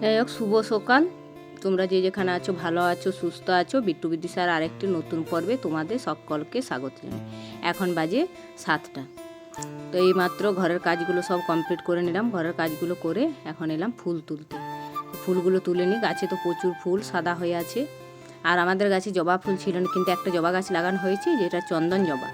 যাই হোক, শুভ সকাল। তোমরা যে যেখানে আছো ভালো আছো, সুস্থ আছো। বিট্টু বিদিশার আরেকটি নতুন পর্বে তোমাদের সকলকে স্বাগত জানাই। এখন বাজে 7টা। তো এইমাত্র ঘরের কাজগুলো সব কমপ্লিট করে নিলাম। ঘরের কাজগুলো করে এখন এলাম ফুল তুলতে। ফুলগুলো তুলে নিই। গাছে তো প্রচুর ফুল সাদা হয়ে আছে। আর আমাদের গাছে জবা ফুল ছিল না, কিন্তু একটা জবা গাছ লাগানো হয়েছে, যেটা চন্দন জবা।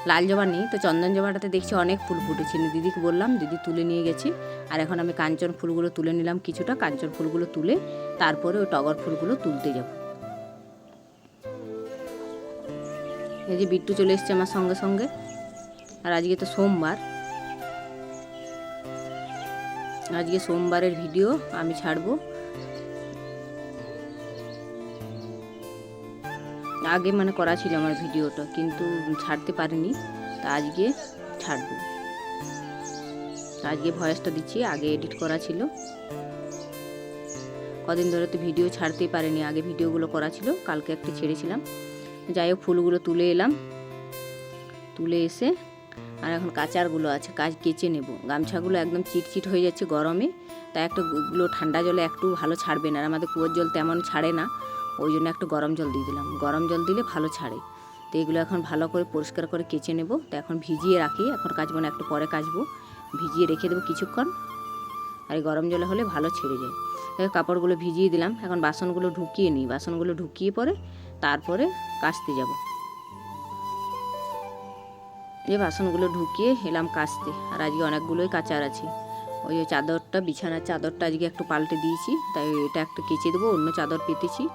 লাল জবা নেই, তো চন্দন জবাটাতে দেখছি অনেক ফুল ফুটেছে। দিদিকে বললাম, দিদি তুলে নিয়ে গেছে। আর এখন আমি কাঞ্চন ফুলগুলো তুলে নিলাম কিছুটা। কাঞ্চন ফুলগুলো তুলে তারপরে ওই টগর ফুলগুলো তুলতে যাব। এই যে বিট্টু চলে এসছে আমার সঙ্গে সঙ্গে। আর আজকে তো সোমবার। আজকে সোমবারের ভিডিও আমি ছাড়বো। আগে করা ছিল আমার ভিডিওটা, কিন্তু ছাড়তে পারিনি। তা আজকে ছাড়বো। আজকে ভয়েসটা দিচ্ছি, আগে এডিট করা ছিল। কদিন ধরে তো ভিডিও ছাড়তেই পারিনি। আগে ভিডিওগুলো করা ছিল, কালকে একটা ছেড়েছিলাম। যাই হোক, ফুলগুলো তুলে এলাম। তুলে এসে আর এখন কাচারগুলো আছে, কাজ কেচে নেব। গামছাগুলো একদম চিটচিট হয়ে যাচ্ছে গরমে। তাই গুলো ঠান্ডা জলে একটু ভালো ছাড়বে না। আর আমাদের কুয়োর জল তেমন ছাড়ে না, ওই জন্য একটু গরম জল দিয়ে দিলাম। গরম জল দিলে ভালো ছাড়ে। তো এগুলো এখন ভালো করে পরিষ্কার করে কেচে নেব। তো এখন ভিজিয়ে রাখি, এখন কাচবো না, একটু পরে কাচবো। ভিজিয়ে রেখে দেবো কিছুক্ষণ। আর এই গরম জলে হলে ভালো ছেড়ে যায়। কাপড়গুলো ভিজিয়ে দিলাম। এখন বাসনগুলো ঢুকিয়ে নিই। বাসনগুলো ঢুকিয়ে পরে তারপরে কাচতে যাব। এই বাসনগুলো ঢুকিয়ে এলাম কাচতে। আর আজকে অনেকগুলোই কাচার আছে। ওই চাদরটা, বিছানার চাদরটা আজকে একটু পাল্টে দিয়েছি, তাই এটা একটু কেচে দেবো। অন্য চাদর পেতেছি।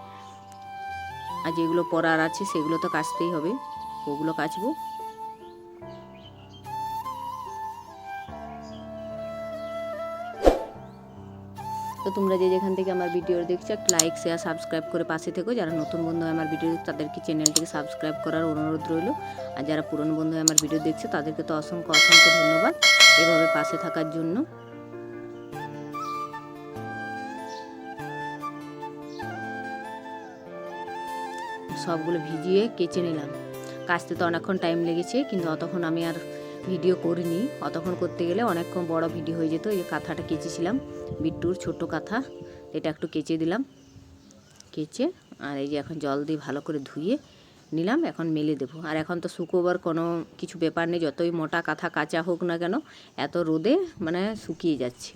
আর যেগুলো পরার আছে সেগুলো তো কাচতেই হবে, ওগুলো কাচবো। তো তোমরা যে যেখান থেকে আমার ভিডিও দেখছো, একটা লাইক শেয়ার সাবস্ক্রাইব করে পাশে থেকো। যারা নতুন বন্ধু হয় আমার ভিডিও দেখছো, তাদেরকে চ্যানেলটিকে সাবস্ক্রাইব করার অনুরোধ রইল। আর যারা পুরনো বন্ধু হয় আমার ভিডিও দেখছো, তাদেরকে তো অসংখ্য অসংখ্য ধন্যবাদ এভাবে পাশে থাকার জন্য। সবগুলো ভিজিয়ে কেচে নিলাম। কাচতে তো অনেকক্ষণ টাইম লেগেছে, কিন্তু অতক্ষণ আমি আর ভিডিও করিনি। অতক্ষণ করতে গেলে অনেকক্ষণ বড় ভিডিও হয়ে যেত। এই যে কাঁথাটা কেচেছিলাম, বিট্টুর ছোট কাঁথা, এটা একটু কেচে দিলাম। কেচে আর এই যে এখন জল দিয়ে ভালো করে ধুয়ে নিলাম। এখন মেলে দেবো। আর এখন তো শুকোবার কোনো কিছু ব্যাপার নেই। যতই মোটা কাঁথা কাঁচা হোক না কেন, এত রোদে শুকিয়ে যাচ্ছে।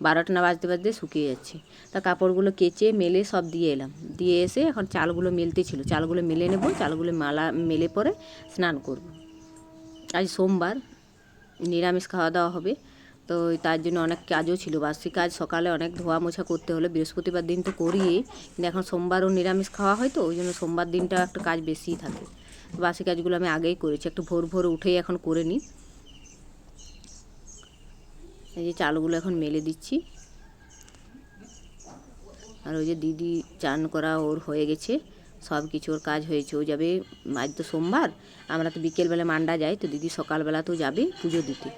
12টা না বাজতে বাজতে শুকিয়ে যাচ্ছে। তা কাপড়গুলো কেচে মেলে সব দিয়ে এলাম। দিয়ে এসে এখন চালগুলো মেলতে ছিল, চালগুলো মেলে নেব। চালগুলো মেলে পরে স্নান করব। আজ সোমবার, নিরামিষ খাওয়া দাওয়া হবে। তো তার জন্য অনেক কাজও ছিল, বাসি কাজ। সকালে অনেক ধোয়া মোছা করতে হলো। বৃহস্পতিবার দিন তো করিই, কিন্তু এখন সোমবারও নিরামিষ খাওয়া হয়, তো ওই জন্য সোমবার দিনটা একটু কাজ বেশিই থাকে। বাসি কাজগুলো আমি আগেই করেছি, একটু ভোর ভোর উঠেই এখন করে নিই। এই যে চালগুলো এখন মেলে দিচ্ছি। আর ওই যে দিদি চান করা ওর হয়ে গেছে, সব কিছু ওর কাজ হয়েছে। ও যাবে, আজ তো সোমবার, আমরা তো বিকেলবেলা মান্ডা যাই, তো দিদি সকালবেলাতেও যাবে পুজো দিতে,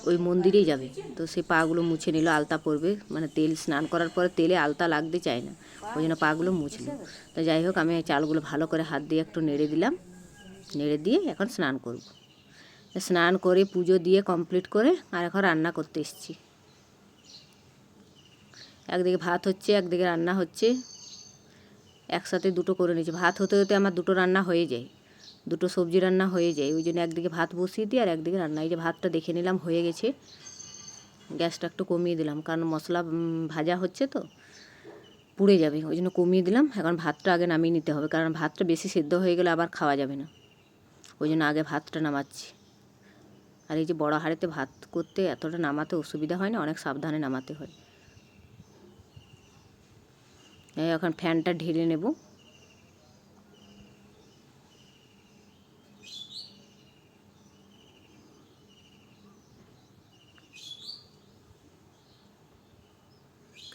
ওই মন্দিরেই যাবে। তো সে পাগুলো মুছে নিল, আলতা পরবে। তেল স্নান করার পরে তেলে আলতা লাগতে চায় না, ওই জন্য পাগুলো মুছল। তো যাই হোক, আমি চালগুলো ভালো করে হাত দিয়ে একটু নেড়ে দিলাম। নেড়ে দিয়ে এখন স্নান করব। স্নান করে পুজো দিয়ে কমপ্লিট করে আর এখন রান্না করতে এসেছি। একদিকে ভাত হচ্ছে, একদিকে রান্না হচ্ছে। একসাথে দুটো করে নিয়েছি। ভাত হতে হতে আমার দুটো রান্না হয়ে যায়, দুটো সবজি রান্না হয়ে যায়। ওই জন্য একদিকে ভাত বসিয়ে দিই আর একদিকে রান্না। এই যে ভাতটা দেখে নিলাম হয়ে গেছে। গ্যাসটা একটু কমিয়ে দিলাম, কারণ মশলা ভাজা হচ্ছে তো পুড়ে যাবে, ওই জন্য কমিয়ে দিলাম। এখন ভাতটা আগে নামিয়ে নিতে হবে, কারণ ভাতটা বেশি সেদ্ধ হয়ে গেলে আবার খাওয়া যাবে না, ওই জন্য আগে ভাতটা নামাচ্ছি। আর এই যে বড় হাঁড়িতে ভাত করতে এতটা নামাতে অসুবিধা হয় না, অনেক সাবধানে নামাতে হয়। এখন ফ্যানটা ঢেলে নেব।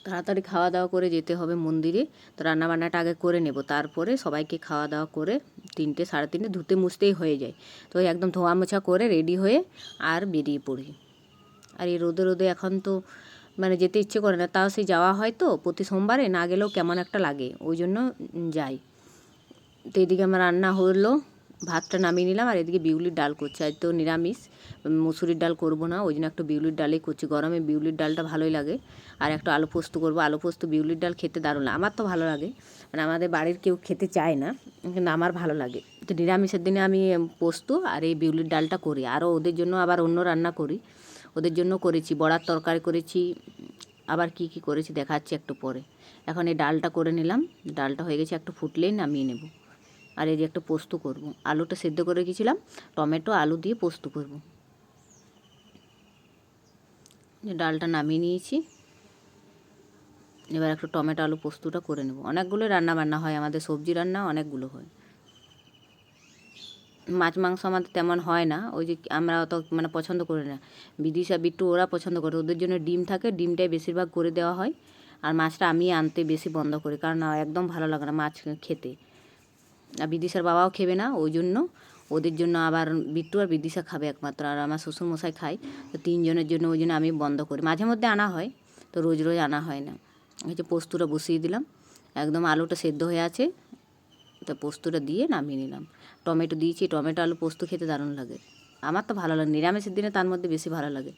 তাড়াতাড়ি খাওয়া দাওয়া করে যেতে হবে মন্দিরে। তো রান্নাবান্নাটা আগে করে নেব, তারপরে সবাইকে খাওয়া দাওয়া করে 3টে সাড়ে 3টে ধুতে মুছতেই হয়ে যায়। তো একদম ধোয়া মোছা করে রেডি হয়ে আর বেরিয়ে পড়ি। আর এই রোদে রোদে এখন তো যেতে ইচ্ছে করে না, তাও সেই যাওয়া হয় তো প্রতি সোমবারে, না গেলেও কেমন একটা লাগে, ওই জন্য যাই। তো এদিকে আমার রান্না হলো, ভাতটা নামিয়ে নিলাম, আর এদিকে বিউলির ডাল করছি। আজ তো নিরামিষ, মুসুরির ডাল করব না, ওই জন্য একটু বিউলির ডালই করছি। গরমে বিউলির ডালটা ভালোই লাগে। আর একটু আলু পোস্ত করবো। আলু পোস্ত বিউলির ডাল খেতে দারুণ লাগে, আমার তো ভালো লাগে, মানে আমাদের বাড়ির কেউ খেতে চায় না, কিন্তু আমার ভালো লাগে। তো নিরামিষের দিনে আমি পোস্ত আর এই বিউলির ডালটা করি। আরও ওদের জন্য আবার অন্য রান্না করি, ওদের জন্য করেছি, বড়ার তরকারি করেছি, আবার কি কি করেছি দেখাচ্ছি একটু পরে। এখন এই ডালটা করে নিলাম, ডালটা হয়ে গেছে, একটু ফুটলেই নামিয়ে নেব। আর এই যে একটা পোস্ত করব, আলুটা সেদ্ধ করে রেখেছিলাম, টমেটো আলু দিয়ে পোস্ত করব। ডালটা নামিয়ে নিয়েছি, এবার একটু টমেটো আলু পোস্তটা করে নেব। অনেকগুলো রান্না বান্না হয় আমাদের, সবজি রান্না অনেকগুলো হয়। মাছ মাংস আমাদের তেমন হয় না, ওই যে আমরা অত মানে পছন্দ করি না। বিদিশা বিট্টু ওরা পছন্দ করে, ওদের জন্য ডিম থাকে, ডিমটাই বেশিরভাগ করে দেওয়া হয়। আর মাছটা আমি আনতে বেশি বন্ধ করি, কারণ একদম ভালো লাগে না মাছ খেতে। আর বিদিশার বাবাও খেবে না, ওই জন্য ওদের জন্য আবার বিট্টু আর বিদিশা খাবে একমাত্র, আর আমার শ্বশুরমশাই খায়। তো তিনজনের জন্য ওই জন্য আমি বন্ধ করি। মাঝে মধ্যে আনা হয়, তো রোজ রোজ আনা হয় না। এই যে পোস্তটা বসিয়ে দিলাম, একদম আলুটা সেদ্ধ হয়ে আছে, তো পোস্তটা দিয়ে নামিয়ে নিলাম। টমেটো দিয়েছি, টমেটো আলু পোস্ত খেতে দারুণ লাগে, আমার তো ভালো লাগে। নিরামিষের দিনে তার মধ্যে বেশি ভালো লাগে।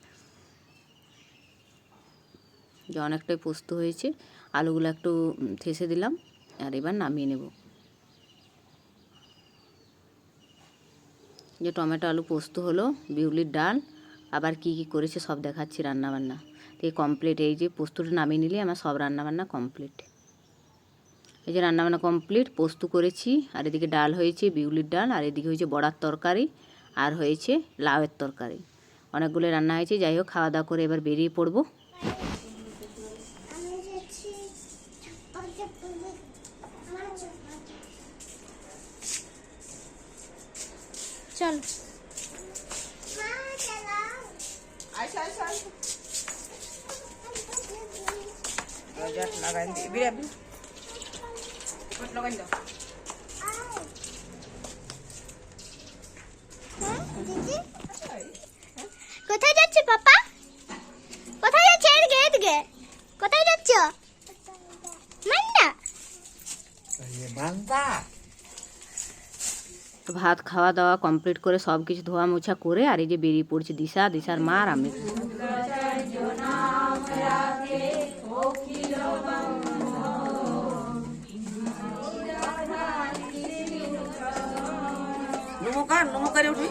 যে অনেকটাই পোস্ত হয়েছে, আলুগুলো একটু থেসে দিলাম, আর এবার নামিয়ে নেব। যে টমেটো আলু পোস্ত হলো, বিউলির ডাল, আবার কি কি করেছে সব দেখাচ্ছি রান্নাবান্না। তো এই কমপ্লিট, এই যে পোস্তটা নামিয়ে নিলে আমার সব রান্নাবান্না কমপ্লিট। এই যে রান্নাবান্না কমপ্লিট, পোস্ত করেছি, আর এদিকে ডাল হয়েছে, বিউলির ডাল, আর এদিকে হয়েছে বড়ার তরকারি, আর হয়েছে লাউয়ের তরকারি। অনেকগুলো রান্না হয়েছে। যাই হোক, খাওয়া দাওয়া করে এবার বেরিয়ে পড়বো। চল কোথায় যাচ্ছে পাপা? কোথায় যাচ্ছে? এদিকে এদিকে। কোথায় যাচ্ছ? মান্না। তো ভাত খাওয়া দাওয়া কমপ্লিট করে সব কিছু ধোয়া মোছা করে, আর এই যে বেরিয়ে পড়ছে দিশা, দিশার মা আর আমি। নমস্কার উঠি।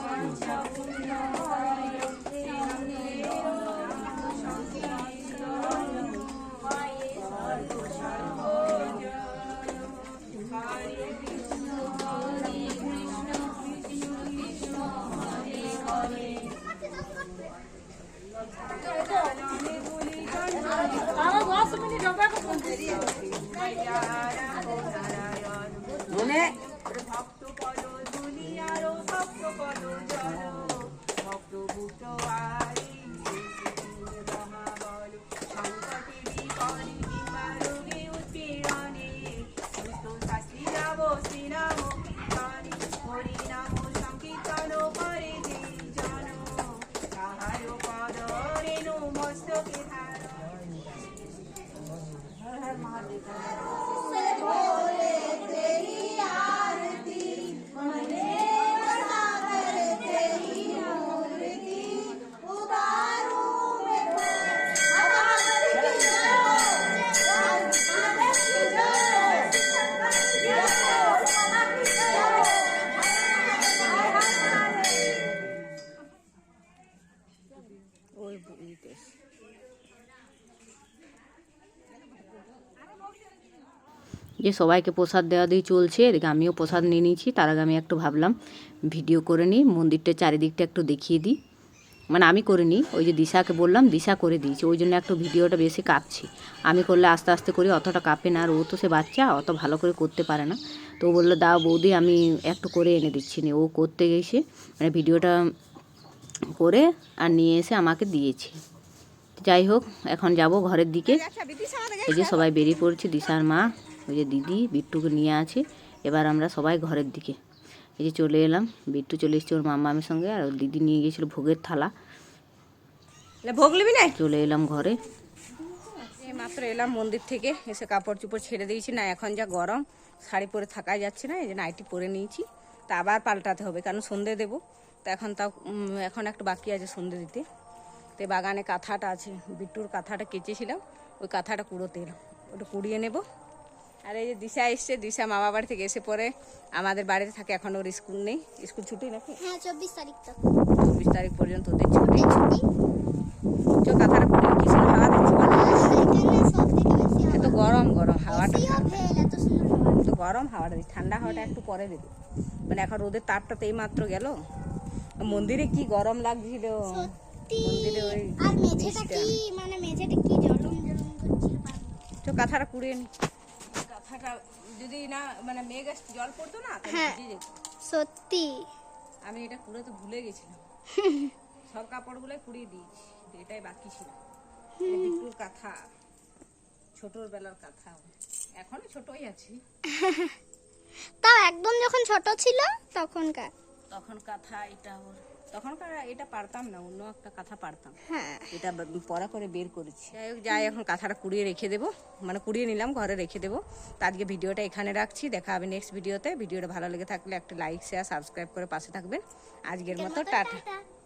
যে সবাইকে প্রসাদ দেওয়া দিয়ে চলছে, এদিকে আমিও প্রসাদ নিয়ে নিয়েছি। তার আগে আমি একটু ভাবলাম ভিডিও করে নিই, মন্দিরটা চারিদিকটা একটু দেখিয়ে দিই। মানে আমি করে নিই, ওই যে দিশাকে বললাম, দিশা করে দিয়েছি, ওই জন্য একটু ভিডিওটা বেশি কাঁপছি। আমি করলে আস্তে আস্তে করি, অতটা কাঁপে না, আর ও তো সে বাচ্চা, অত ভালো করে করতে পারে না। তো ও বললো দাও বৌদি, আমি একটু করে এনে দিচ্ছি নি। ও করতে গেছে, মানে ভিডিওটা করে আর নিয়ে এসে আমাকে দিয়েছে। যাই হোক, এখন যাব ঘরের দিকে। এই যে সবাই বেরিয়ে পড়ছে, দিশার মা, ওই যে দিদি বিট্টুকে নিয়ে আছে। এবার আমরা সবাই ঘরের দিকে এই যে চলে এলাম। বিট্টু চলে এসছে ওর মামামের সঙ্গে, আর ওর দিদি নিয়ে গিয়েছিল ভোগের থালা। ভোগ নিবি না? চলে এলাম ঘরে। মাত্র এলাম মন্দির থেকে, এসে কাপড় চোপড় ছেড়ে দিয়েছি না, এখন যা গরম, শাড়ি পরে থাকা যাচ্ছে না, এই যে নাইটি পরে নিয়েছি, তা আবার পাল্টাতে হবে, কারণ সন্ধে দেবো। তো এখন একটু বাকি আছে সন্ধে দিতে। তো বাগানে কাঁথাটা আছে, বিট্টুর কাঁথাটা কেচেছিলাম, ওই কাঁথাটা কুড়োতে এলাম, ওটা কুড়িয়ে নেব। আর এই যে দিশা এসছে, দিশা মামা বাড়ি থেকে এসে পরে আমাদের বাড়িতে থাকে, এখন ওর স্কুল নেই, স্কুল ছুটি নাকি হ্যাঁ 24 তারিখ তো 24 তারিখ পর্যন্ত ওদের ছুটি। ছুটি। চো কাঁথাটা কুড়িয়ে কি সুন্দর হাওয়া দিচ্ছে বলো? এখানে সব থেকে বেশি এত গরম হাওয়াটা, এসিও ফেল, এত সুন্দর হাওয়া। তো গরম হাওয়াটা দিচ্ছে, ঠান্ডা হাওয়াটা একটু পরে দেবে, মানে এখন রোদের তাপটা তো এই মাত্র গেল। মন্দিরে কি গরম লাগছিল সত্যি। মন্দিরে, ওই আর মেঝেটা কি, মানে মেঝেটা কি জলম জলম করছিল। তো কাঁথাটা কুড়িয়ে নি। কাঁথাটা যদি না মানে মেঘ জল পড়তো না তাহলে হ্যাঁ। ভিজে যেত। সত্যি আমি এটা কুড়োতে ভুলে গেছিলাম, সব কাপড়গুলো কুড়িয়ে দিয়েছি, এটাই বাকি ছিল। এটা বিট্টুর কাঁথা, ছোটোর বেলার কাঁথা, এখনো ছোটই আছি। তাও একদম যখন ছোট ছিল তখনকার। তখন কাঁথা এটা ওর, তখনকার এটা পারতাম না, অন্য একটা কাঁথা পারতাম, হ্যাঁ এটা পরা করে বের করেছি। যাই হোক, যাই এখন কাঁথাটা কুড়িয়ে রেখে দেবো, মানে কুড়িয়ে নিলাম, ঘরে রেখে দেবো। তো আজকে ভিডিওটা এখানে রাখছি, দেখা হবে নেক্সট ভিডিওতে। ভিডিওটা ভালো লেগে থাকলে একটা লাইক শেয়ার সাবস্ক্রাইব করে পাশে থাকবেন। আজকের মতো টাটা। টাটা।